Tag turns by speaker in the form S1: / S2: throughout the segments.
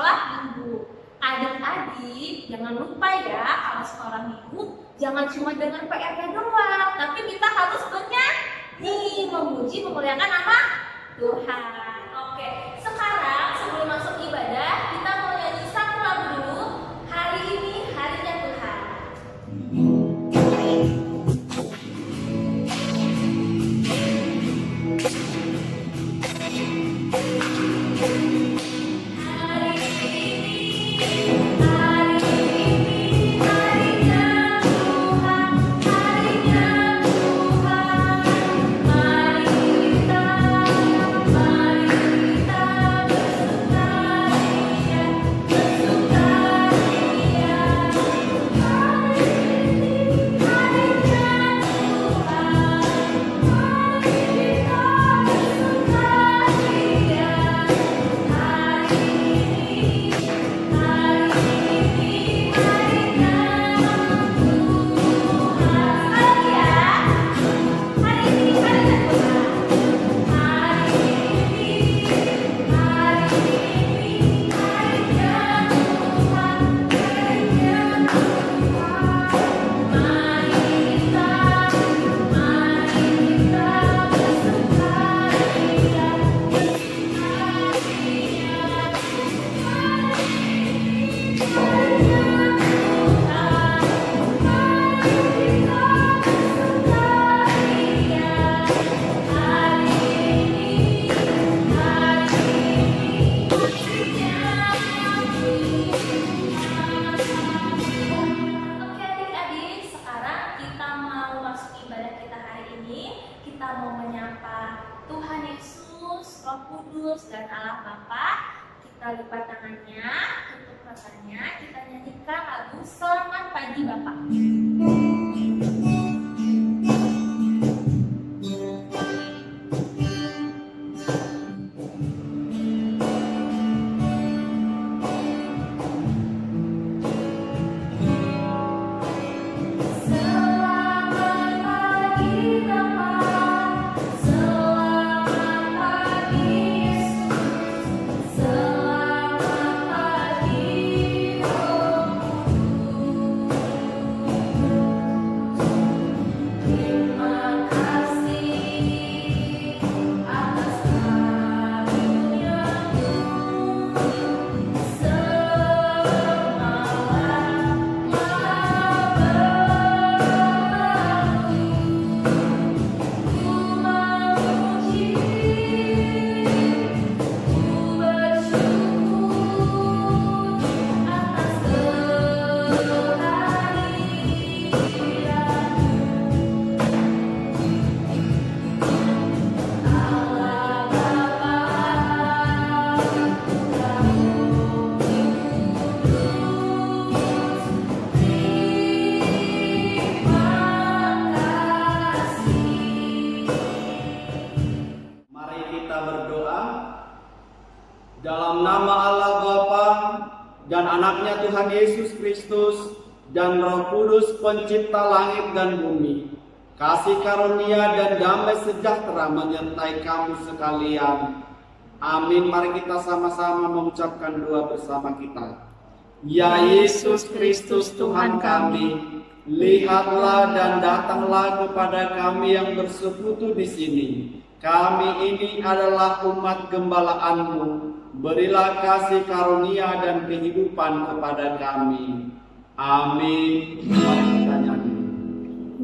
S1: sekolah minggu. Adik-adik, jangan lupa ya kalau sekolah minggu jangan cuma dengan PR-nya doang, tapi kita harus bernyanyi, memuji, memuliakan nama Tuhan. Oke, sekarang sebelum masuk ibadah, kita mau nyanyi satu lagu dulu. Hari ini harinya Tuhan. Dan Allah Bapa, kita lipat tangannya, tutup matanya, kita nyanyikan lagu Selamat Pagi Bapak.
S2: Dalam nama Allah Bapa dan anaknya Tuhan Yesus Kristus dan Roh Kudus pencipta langit dan bumi, kasih karunia dan damai sejahtera menyertai kamu sekalian. Amin. Mari kita sama-sama mengucapkan doa bersama kita. Ya Yesus Kristus Tuhan kami, lihatlah dan datanglah kepada kami yang bersekutu di sini. Kami ini adalah umat gembala-Mu. Berilah kasih karunia dan kehidupan kepada kami. Amin. Mari kita nyanyi.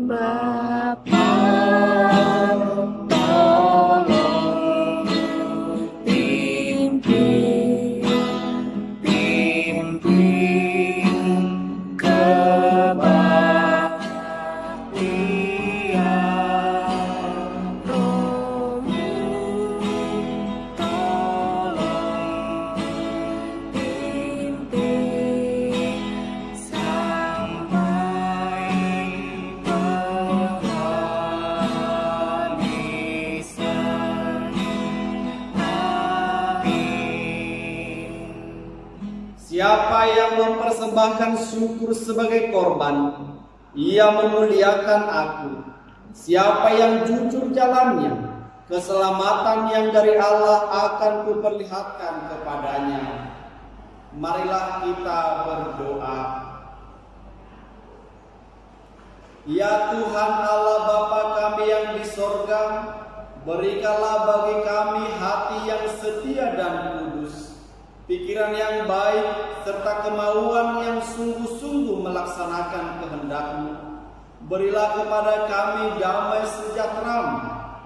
S3: Bapa, tolong pimpin kebaktian Roh-Mu, tolong pimpin sampai penghabisan. Amin.
S2: Siapa yang mempersembahkan syukur sebagai korban, ia memuliakan Aku. Siapa yang jujur jalannya, keselamatan yang dari Allah akan kuperlihatkan kepadanya. Marilah kita berdoa. Ya Tuhan Allah Bapa kami yang di sorga, berikanlah bagi kami hati yang setia dan kudus, pikiran yang baik, serta kemauan yang sungguh-sungguh melaksanakan kehendak-Mu. Berilah kepada kami damai sejahtera-Mu,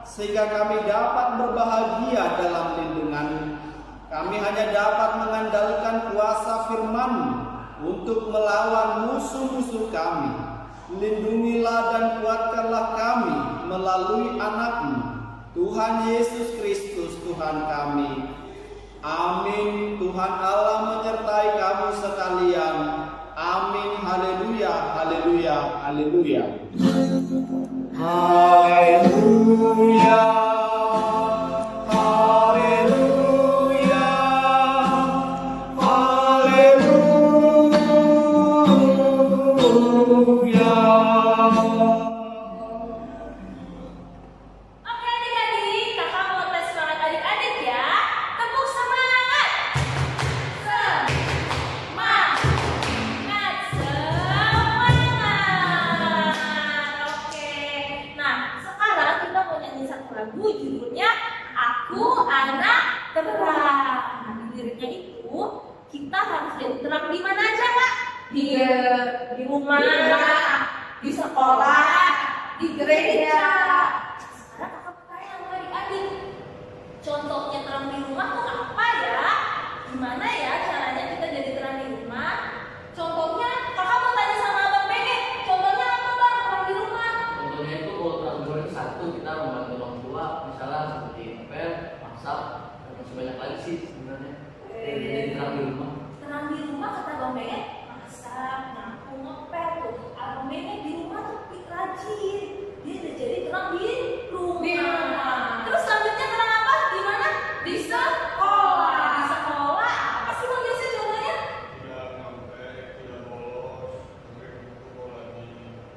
S2: sehingga kami dapat berbahagia dalam lindungan-Mu. Kami hanya dapat mengandalkan kuasa firman-Mu untuk melawan musuh-musuh kami. Lindungilah dan kuatkanlah kami melalui anak-Mu, Tuhan Yesus Kristus Tuhan kami. Amin. Tuhan Allah menyertai kamu sekalian. Amin. Haleluya, haleluya, haleluya.
S3: Haleluya. Haleluya. Haleluya.
S1: Oke adik-adik, kakak mau tes semangat adik-adik ya. Tepuk semangat. Semangat. Semangat. Oke. Nah, sekarang kita mau nyanyi satu lagu judulnya Aku Anak Terang. Nah, di liriknya itu kita harus jadi terang di mana aja, Kak? Di rumah, di sekolah, di gereja. Sekarang kakak bertanya sama adik-adik, contohnya terang di rumah tuh apa ya? Gimana ya caranya kita jadi terang di rumah? Contohnya, kakak mau tanya sama Abang Benge, contohnya apa Bang terang di rumah?
S4: Contohnya itu kalau terang di rumah satu, kita membantu orang tua, misalnya seperti ngepel, masak, dan masih banyak lagi sih sebenarnya. Jadi terang di rumah.
S1: Terang di rumah kata Bang Benge, masak, nyapu, ngepel tuh. Abang Benge di rumah tuh rajin, dia udah jadi terang di rumah. Terus selanjutnya terang apa? Di mana? Di sekolah. Di sekolah apa sih Bang biasanya contohnya?
S5: Tidak sampai tidak bolos, sampai itu lagi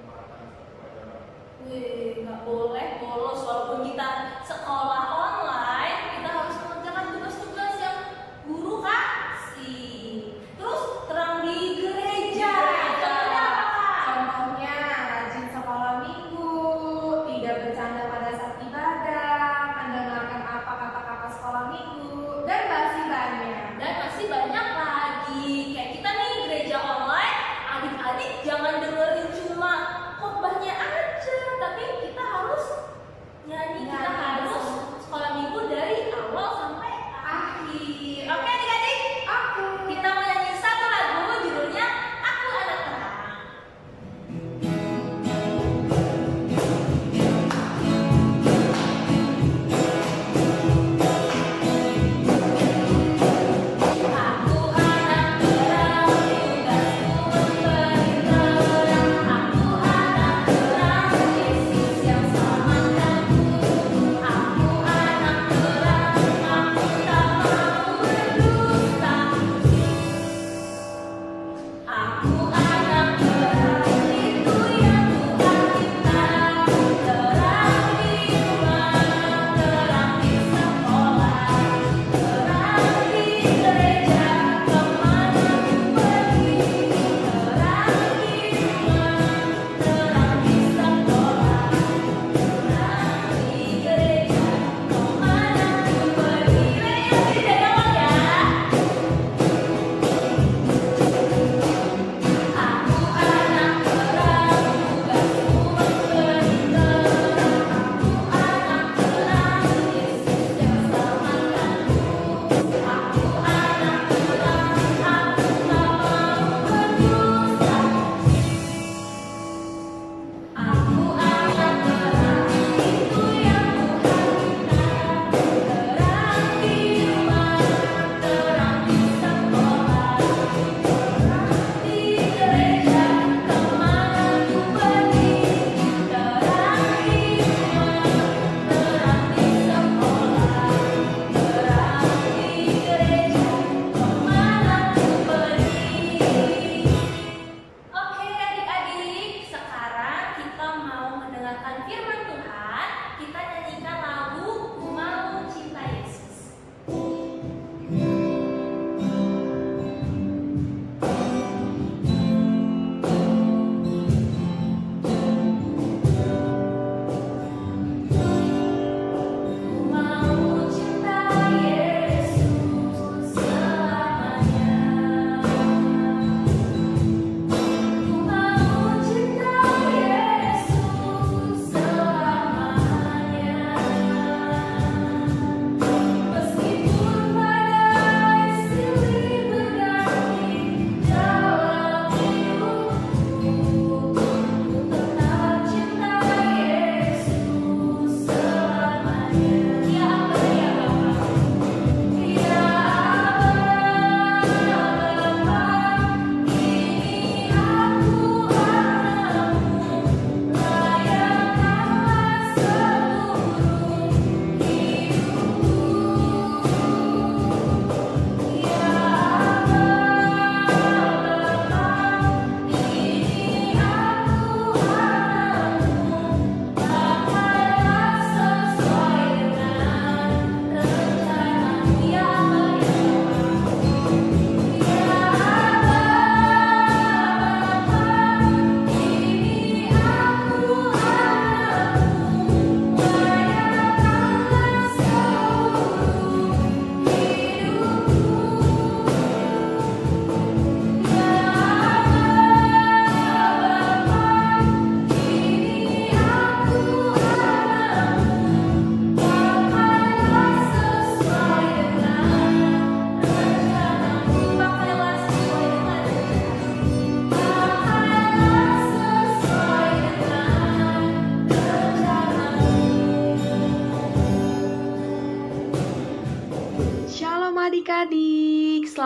S5: makan pelajaran.
S1: Wih, nggak boleh bolos walaupun kita sekolah online, kita harus mengerjakan tugas-tugas yang guru kasih. Terus terang di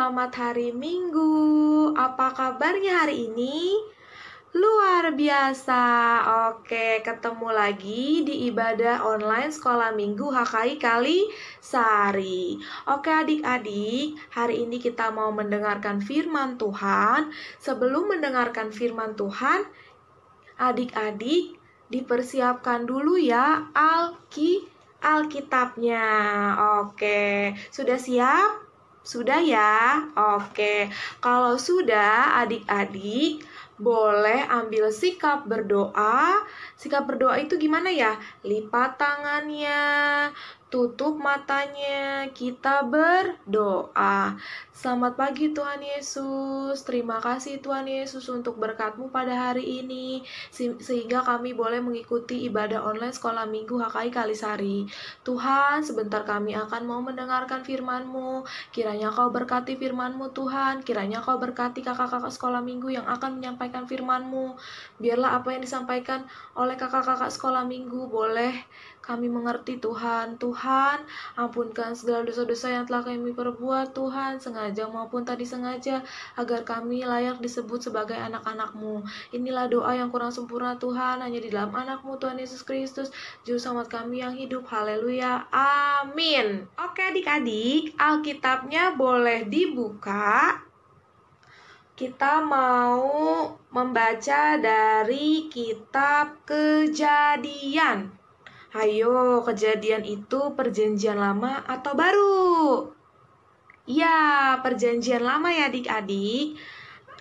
S6: selamat hari Minggu. Apa kabarnya hari ini? Luar biasa. Oke, ketemu lagi di ibadah online Sekolah Minggu HKI Kalisari. Oke adik-adik, hari ini kita mau mendengarkan firman Tuhan. Sebelum mendengarkan firman Tuhan, adik-adik dipersiapkan dulu ya Alkitabnya. Oke, sudah siap? Sudah ya? Oke, kalau sudah adik-adik boleh ambil sikap berdoa. Sikap berdoa itu gimana ya? Lipat tangannya, tutup matanya, kita berdoa. Selamat pagi Tuhan Yesus. Terima kasih Tuhan Yesus untuk berkat-Mu pada hari ini, sehingga kami boleh mengikuti ibadah online Sekolah Minggu HKI Kalisari. Tuhan, sebentar kami akan mau mendengarkan firman-Mu. Kiranya Kau berkati firman-Mu Tuhan. Kiranya Kau berkati kakak-kakak Sekolah Minggu yang akan menyampaikan firman-Mu. Biarlah apa yang disampaikan oleh kakak-kakak Sekolah Minggu boleh kami mengerti Tuhan. Tuhan, ampunkan segala dosa-dosa yang telah kami perbuat Tuhan, sengaja maupun tak disengaja, agar kami layak disebut sebagai anak-anak-Mu. Inilah doa yang kurang sempurna Tuhan, hanya di dalam anak-Mu Tuhan Yesus Kristus, Juru Selamat kami yang hidup. Haleluya. Amin. Oke adik-adik, Alkitabnya boleh dibuka. Kita mau membaca dari kitab Kejadian. Ayo, Kejadian itu perjanjian lama atau baru? Ya, perjanjian lama ya adik-adik.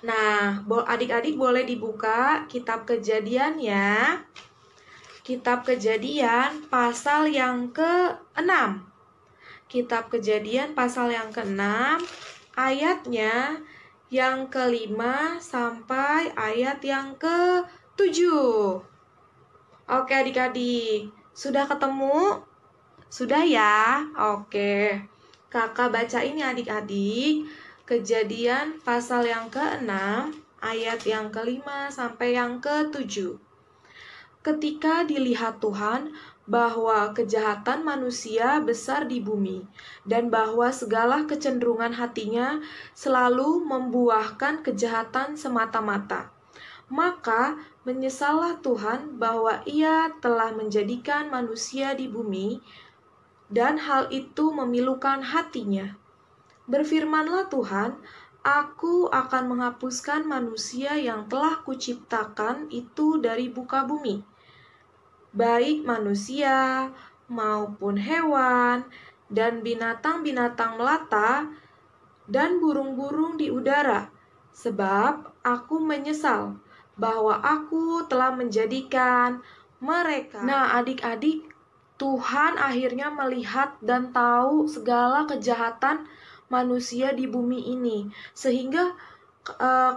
S6: Nah, adik-adik boleh dibuka kitab Kejadian ya. Kitab Kejadian pasal yang ke-6. Kitab Kejadian pasal yang ke-6, ayatnya yang ke-5 sampai ayat yang ke-7. Oke adik-adik, sudah ketemu? Sudah ya? Oke. Kakak bacain ya adik-adik. Kejadian pasal yang ke-6, ayat yang ke-5 sampai yang ke-7. Ketika dilihat Tuhan bahwa kejahatan manusia besar di bumi, dan bahwa segala kecenderungan hatinya selalu membuahkan kejahatan semata-mata, maka menyesallah Tuhan bahwa Ia telah menjadikan manusia di bumi, dan hal itu memilukan hatinya. Berfirmanlah Tuhan, Aku akan menghapuskan manusia yang telah kuciptakan itu dari muka bumi, baik manusia maupun hewan, dan binatang-binatang melata, dan burung-burung di udara, sebab Aku menyesal bahwa Aku telah menjadikan mereka. Nah, adik-adik, Tuhan akhirnya melihat dan tahu segala kejahatan manusia di bumi ini. Sehingga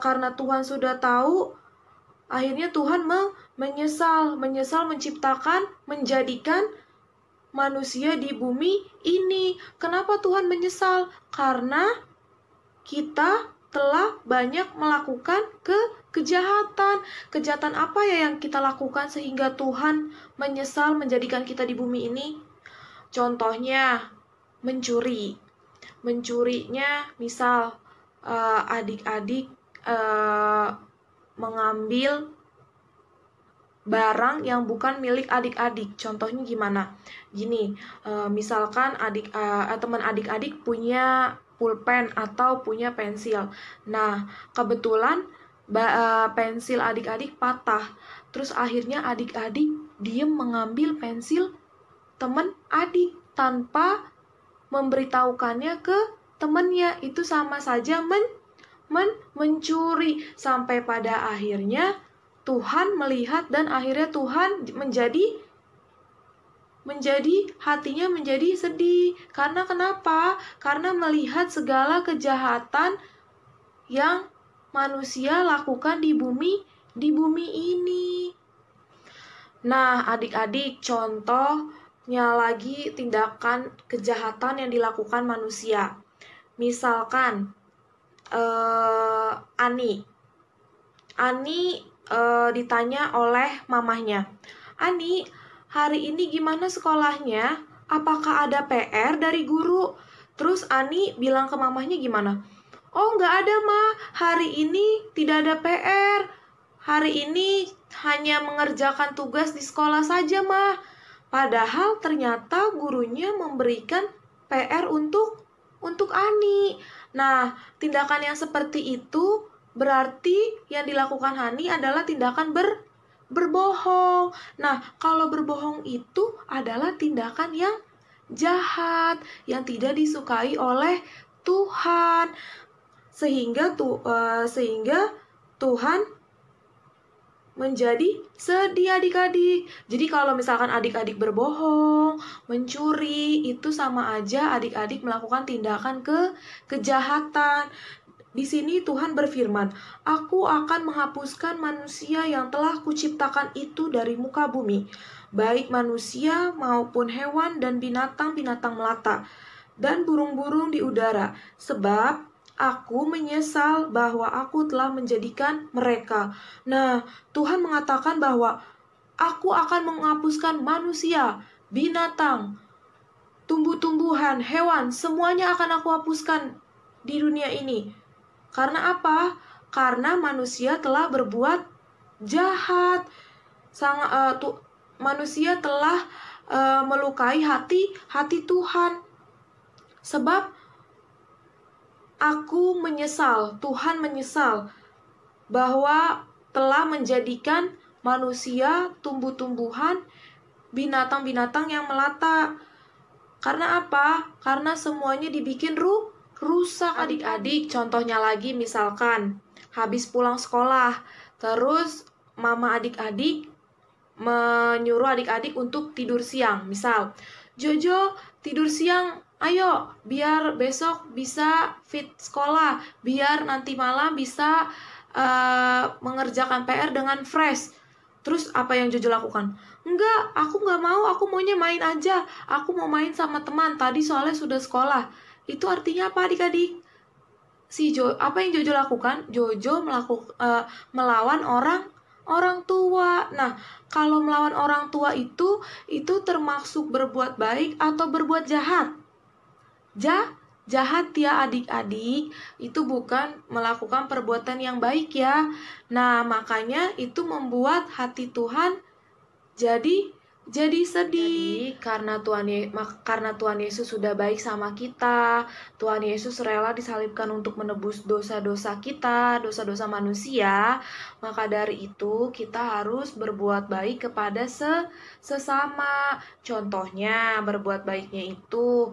S6: karena Tuhan sudah tahu, akhirnya Tuhan menyesal menciptakan, menjadikan manusia di bumi ini. Kenapa Tuhan menyesal? Karena kita telah banyak melakukan kejahatan. Kejahatan apa ya yang kita lakukan sehingga Tuhan menyesal menjadikan kita di bumi ini? Contohnya, mencuri. Mencurinya misal adik-adik mengambil barang yang bukan milik adik-adik. Contohnya gimana? Gini, misalkan teman adik-adik punya pulpen atau punya pensil. Nah, kebetulan pensil adik-adik patah. Terus akhirnya adik-adik diem mengambil pensil teman adik tanpa memberitahukannya ke temannya. Itu sama saja mencuri. Sampai pada akhirnya Tuhan melihat dan akhirnya Tuhan menjadi hatinya menjadi sedih. Karena kenapa? Karena melihat segala kejahatan yang manusia lakukan di bumi ini. Nah, adik-adik, contohnya lagi tindakan kejahatan yang dilakukan manusia. Misalkan Ani ditanya oleh mamahnya, Ani, hari ini gimana sekolahnya? Apakah ada PR dari guru? Terus Ani bilang ke mamahnya gimana? Oh, nggak ada, Ma. Hari ini tidak ada PR. Hari ini hanya mengerjakan tugas di sekolah saja, Ma. Padahal ternyata gurunya memberikan PR untuk Ani. Nah, tindakan yang seperti itu berarti yang dilakukan Hani adalah tindakan berbohong. Nah, kalau berbohong itu adalah tindakan yang jahat, yang tidak disukai oleh Tuhan. Sehingga Tuhan menjadi sedih adik-adik. Jadi kalau misalkan adik-adik berbohong, mencuri, itu sama aja adik-adik melakukan tindakan kejahatan. Di sini Tuhan berfirman, "Aku akan menghapuskan manusia yang telah kuciptakan itu dari muka bumi, baik manusia maupun hewan dan binatang-binatang melata, dan burung-burung di udara, sebab aku menyesal bahwa aku telah menjadikan mereka." Nah, Tuhan mengatakan bahwa aku akan menghapuskan manusia, binatang, tumbuh-tumbuhan, hewan, semuanya akan aku hapuskan di dunia ini. Karena apa? Karena manusia telah berbuat jahat. Manusia telah melukai hati Tuhan. Sebab aku menyesal, Tuhan menyesal bahwa telah menjadikan manusia, tumbuh-tumbuhan, binatang-binatang yang melata. Karena apa? Karena semuanya dibikin rusak adik-adik. Contohnya lagi misalkan habis pulang sekolah, terus mama adik-adik menyuruh adik-adik untuk tidur siang. Misal, "Jojo, tidur siang, ayo, biar besok bisa fit sekolah, biar nanti malam bisa mengerjakan PR dengan fresh." Terus apa yang Jojo lakukan? "Enggak, aku nggak mau, aku maunya main aja. Aku mau main sama teman, tadi soalnya sudah sekolah." Itu artinya apa adik-adik? Apa yang Jojo lakukan? Jojo melawan orang tua. Nah, kalau melawan orang tua itu termasuk berbuat baik atau berbuat jahat? Jahat ya adik-adik. Itu bukan melakukan perbuatan yang baik ya. Nah, makanya itu membuat hati Tuhan jadi sedih. Karena Tuhan Yesus sudah baik sama kita. Tuhan Yesus rela disalibkan untuk menebus dosa-dosa kita, dosa-dosa manusia. Maka dari itu kita harus berbuat baik kepada sesama. Contohnya berbuat baiknya itu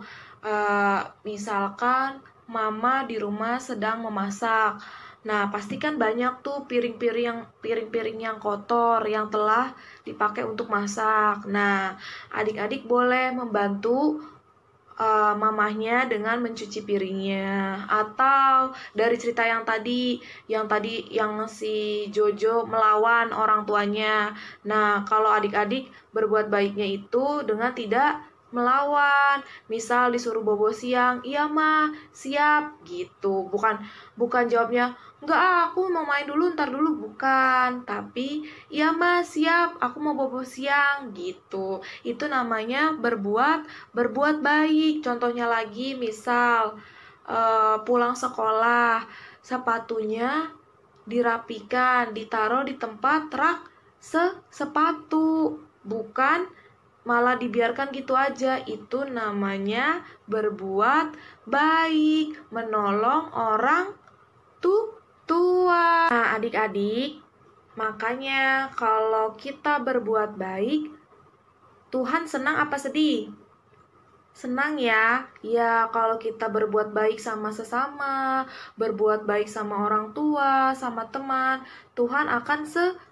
S6: misalkan mama di rumah sedang memasak. Nah, pastikan banyak tuh piring-piring yang kotor yang telah dipakai untuk masak. Nah, adik-adik boleh membantu mamahnya dengan mencuci piringnya. Atau dari cerita yang tadi yang si Jojo melawan orang tuanya. Nah, kalau adik-adik berbuat baiknya itu dengan tidak melawan. Misal disuruh bobo siang, "Iya Ma, siap," gitu. Bukan jawabnya, "Enggak, aku mau main dulu, ntar dulu." Bukan, tapi "Iya Ma, siap, aku mau bobo siang," gitu. Itu namanya berbuat baik. Contohnya lagi, misal pulang sekolah, sepatunya dirapikan, ditaruh di tempat rak sepatu, bukan malah dibiarkan gitu aja. Itu namanya berbuat baik, menolong orang tua. Nah, adik-adik, makanya kalau kita berbuat baik, Tuhan senang apa sedih? Senang ya. Ya, kalau kita berbuat baik sama sesama, berbuat baik sama orang tua, sama teman, Tuhan akan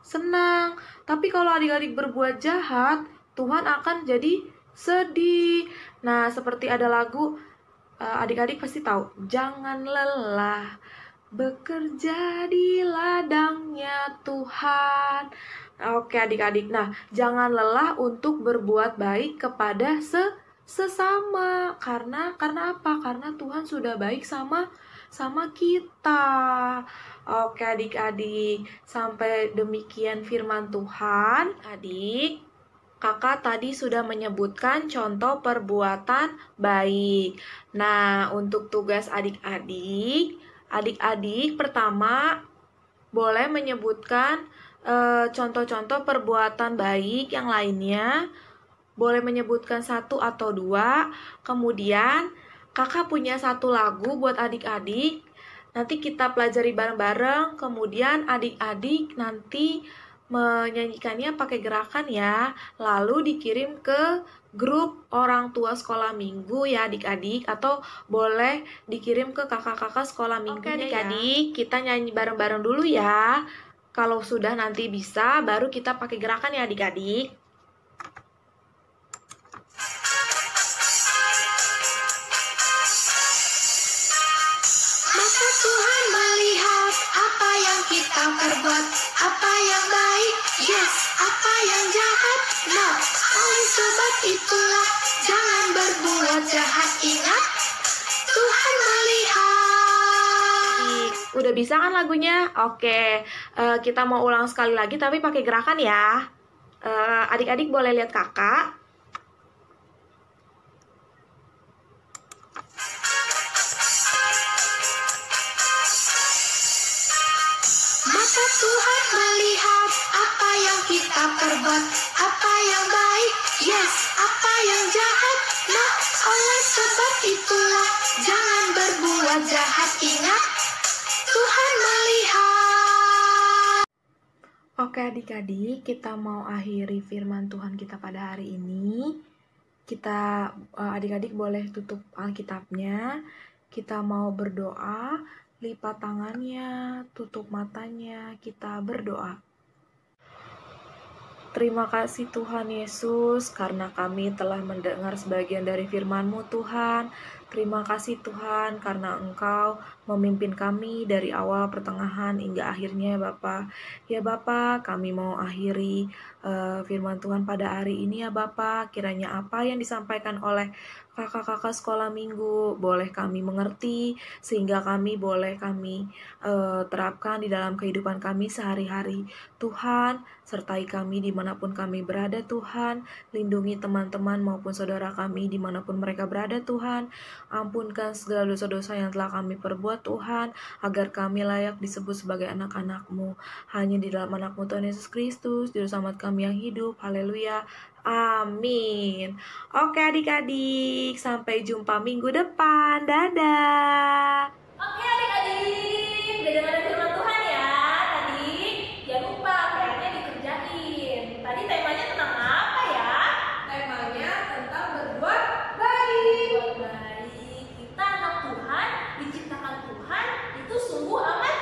S6: senang. Tapi kalau adik-adik berbuat jahat, Tuhan akan jadi sedih. Nah, seperti ada lagu, adik-adik pasti tahu, "Jangan lelah bekerja di ladangnya Tuhan." Oke adik-adik, nah jangan lelah untuk berbuat baik kepada sesama. Karena apa? Karena Tuhan sudah baik sama kita. Oke adik-adik, sampai demikian firman Tuhan. Adik, Kakak tadi sudah menyebutkan contoh perbuatan baik. Nah, untuk tugas adik-adik, Adik-adik pertama boleh menyebutkan contoh-contoh perbuatan baik yang lainnya. Boleh menyebutkan 1 atau 2. Kemudian kakak punya 1 lagu buat adik-adik. Nanti kita pelajari bareng-bareng. Kemudian adik-adik nanti menyanyikannya pakai gerakan ya. Lalu dikirim ke grup orang tua sekolah minggu ya adik-adik. Atau boleh dikirim ke kakak-kakak sekolah minggu. Oke adik-adik, kita nyanyi bareng-bareng dulu ya. Kalau sudah nanti bisa, baru kita pakai gerakan ya adik-adik.
S7: Mata Tuhan melihat apa yang kita perbuat, apa yang baik, yes, apa yang jahat, no. Oleh sebab itulah jangan berbuat jahat, ingat Tuhan melihat.
S6: Udah bisa kan lagunya? Oke, kita mau ulang sekali lagi tapi pakai gerakan ya. Adik-adik boleh lihat kakak.
S7: Mata Tuhan melihat apa yang kita perbuat, apa yang baik, yes, apa yang jahat, no. Oleh sebab itulah jangan berbuat jahat, ingat Tuhan melihat.
S6: Oke adik-adik, kita mau akhiri firman Tuhan kita pada hari ini. Kita adik-adik boleh tutup Alkitabnya. Kita mau berdoa, lipat tangannya, tutup matanya, kita berdoa. Terima kasih Tuhan Yesus, karena kami telah mendengar sebagian dari firman-Mu Tuhan. Terima kasih Tuhan, karena Engkau memimpin kami dari awal, pertengahan, hingga akhirnya ya Bapa. Ya Bapa, kami mau akhiri firman Tuhan pada hari ini ya Bapa. Kiranya apa yang disampaikan oleh kakak-kakak sekolah minggu boleh kami mengerti, sehingga kami terapkan di dalam kehidupan kami sehari-hari. Tuhan, sertai kami dimanapun kami berada Tuhan. Lindungi teman-teman maupun saudara kami dimanapun mereka berada Tuhan. Ampunkan segala dosa-dosa yang telah kami perbuat Tuhan, agar kami layak disebut sebagai anak-anak-Mu. Hanya di dalam anak-Mu Tuhan Yesus Kristus, Juru Selamat kami yang hidup. Haleluya. Amin. Oke adik-adik, sampai jumpa minggu depan. Dadah.
S1: Oke adik-adik, udah dengar firman Tuhan ya tadi? Jangan lupa PR-nya dikerjain. Tadi temanya tentang apa ya?
S6: Temanya tentang berbuat baik.
S1: Berbuat baik. Kita anak Tuhan, diciptakan Tuhan, itu sungguh amat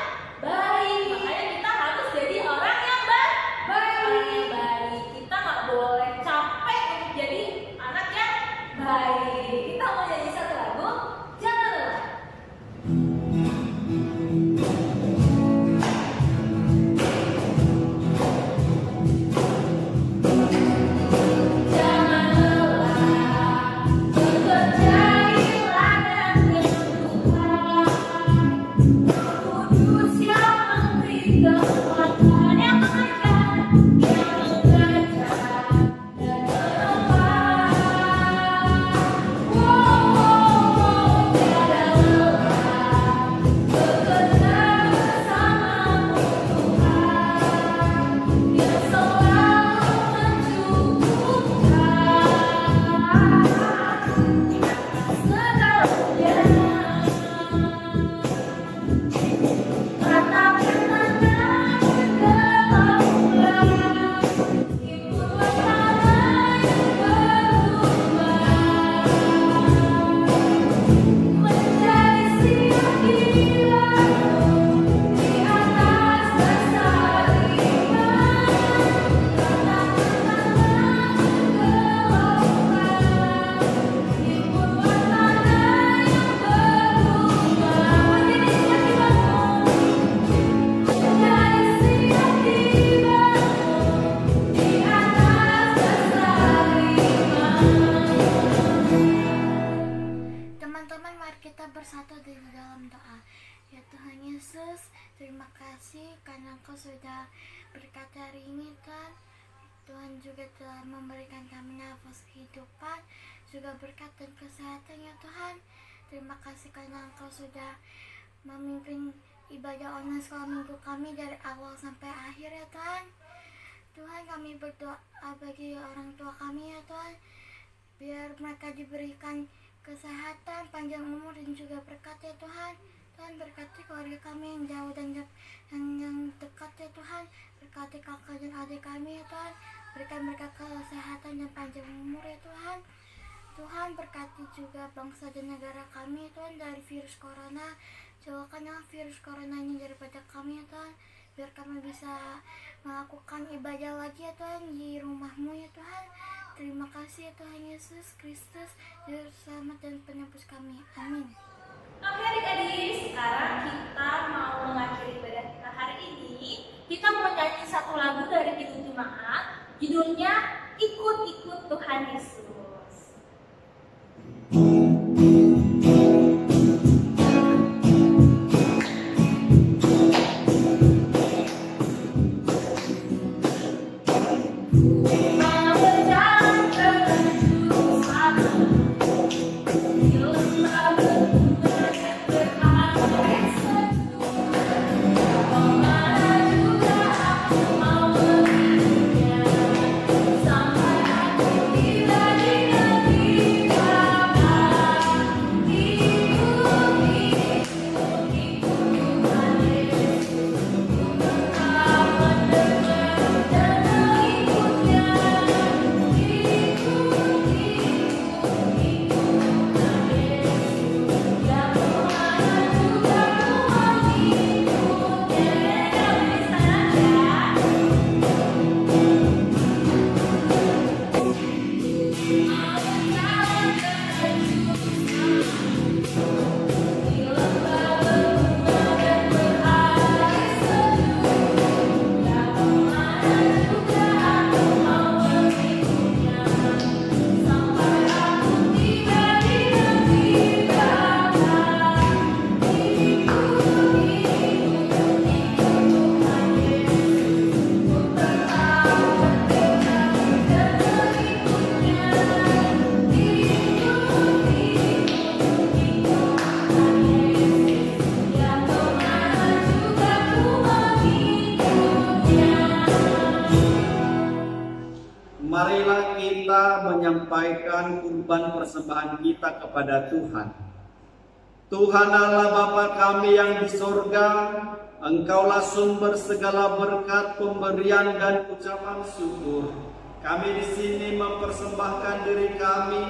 S1: baik. Makanya kita harus jadi orang yang baik. Orang yang baik. Kita nggak boleh capek untuk jadi anak yang baik. Kita mau nyanyi satu lagu, jangan lelah. Jangan lelah bekerja di ladang dengan Tuhan. Roh Kudus yang memberi kekuatan, yang mengajar, yang mengajar dan menolong. Tiada lelah bekerja bersamamu Tuhan, yang selalu mencukupkan segalanya. Ratapkan tangan kemampuan, himpunlah tangan berubah, menjadi siap dibangun di atas dasar iman. Ratapkan tangan kemampuan, himpunlah tangan yang berubah, menjadi siap dibangun. Menjadi siap dibangun di atas dasar iman.
S7: Teman-teman, mari kita bersatu di dalam doa. Ya Tuhan Yesus, terima kasih karena Engkau sudah berkati hari ini Tuhan. Tuhan juga telah memberikan kami nafas kehidupan, juga berkat dan kesehatan ya Tuhan. Terima kasih karena Engkau sudah
S8: memimpin ibadah online sekolah minggu kami dari awal sampai akhir ya Tuhan. Tuhan, kami berdoa bagi orang tua kami ya Tuhan, biar mereka diberikan kesehatan, panjang umur dan juga berkat ya Tuhan. Tuhan, berkati keluarga kami yang jauh dan yang dekat ya Tuhan. Berkati kakak dan adik kami ya Tuhan. Berikan mereka kesehatan dan panjang umur ya Tuhan. Tuhan, berkati juga bangsa dan negara kami ya Tuhan dari virus corona. Jauhkanlah virus corona ini daripada kami ya Tuhan, biar kami bisa melakukan ibadah lagi ya Tuhan di rumah-Mu ya Tuhan. Terima kasih ya Tuhan Yesus Kristus, Juru Selamat dan Penebus kami. Amin.
S1: Oke adik-adik, sekarang kita mau mengakhiri ibadah kita hari ini. Kita mau nyanyi satu lagu dari Kidung Jemaat, judulnya Ikut-ikut Tuhan Yesus.
S2: Marilah kita menyampaikan kurban persembahan kita kepada Tuhan. Tuhan Allah Bapa kami yang di sorga, Engkaulah sumber segala berkat, pemberian dan ucapan syukur. Kami di sini mempersembahkan diri kami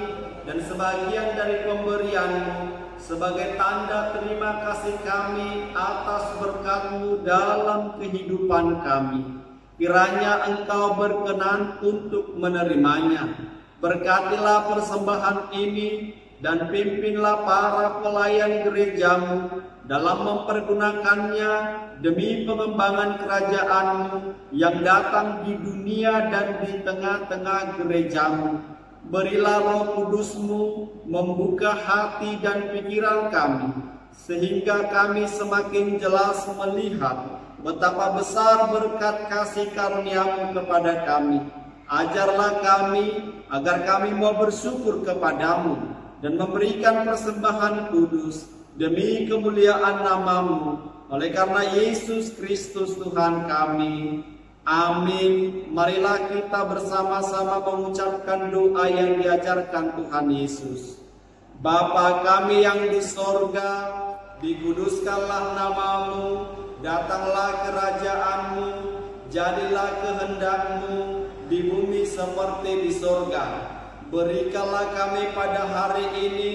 S2: dan sebagian dari pemberian-Mu sebagai tanda terima kasih kami atas berkat-Mu dalam kehidupan kami. Kiranya Engkau berkenan untuk menerimanya. Berkatilah persembahan ini dan pimpinlah para pelayan gereja-Mu dalam mempergunakannya demi pengembangan kerajaan-Mu yang datang di dunia dan di tengah-tengah gereja-Mu. Berilah Roh Kudus-Mu membuka hati dan pikiran kami, sehingga kami semakin jelas melihat betapa besar berkat kasih karunia-Mu kepada kami. Ajarlah kami agar kami mau bersyukur kepadamu dan memberikan persembahan kudus demi kemuliaan nama-Mu. Oleh karena Yesus Kristus Tuhan kami. Amin. Marilah kita bersama-sama mengucapkan doa yang diajarkan Tuhan Yesus. Bapa kami yang di sorga, dikuduskanlah nama-Mu, datanglah kerajaan-Mu, jadilah kehendak-Mu di bumi seperti di sorga. Berikanlah kami pada hari ini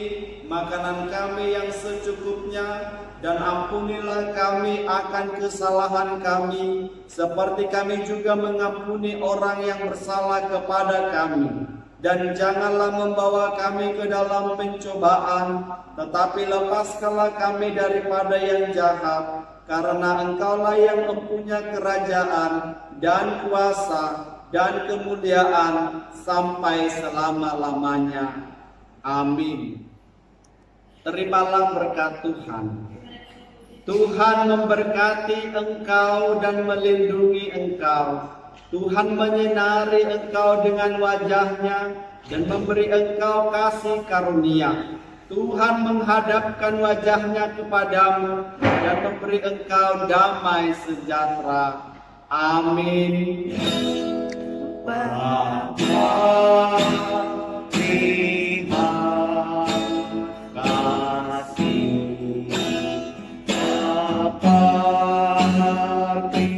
S2: makanan kami yang secukupnya, dan ampunilah kami akan kesalahan kami, seperti kami juga mengampuni orang yang bersalah kepada kami. Dan janganlah membawa kami ke dalam pencobaan, tetapi lepaskanlah kami daripada yang jahat. Karena Engkaulah yang mempunyai kerajaan dan kuasa dan kemuliaan sampai selama-lamanya. Amin. Terimalah berkat Tuhan. Tuhan memberkati engkau dan melindungi engkau. Tuhan menyinari engkau dengan wajah-Nya dan memberi engkau kasih karunia. Tuhan menghadapkan wajahnya kepadamu dan memberi engkau damai sejahtera. Amin. Bapa, terima kasih. Bapa, terima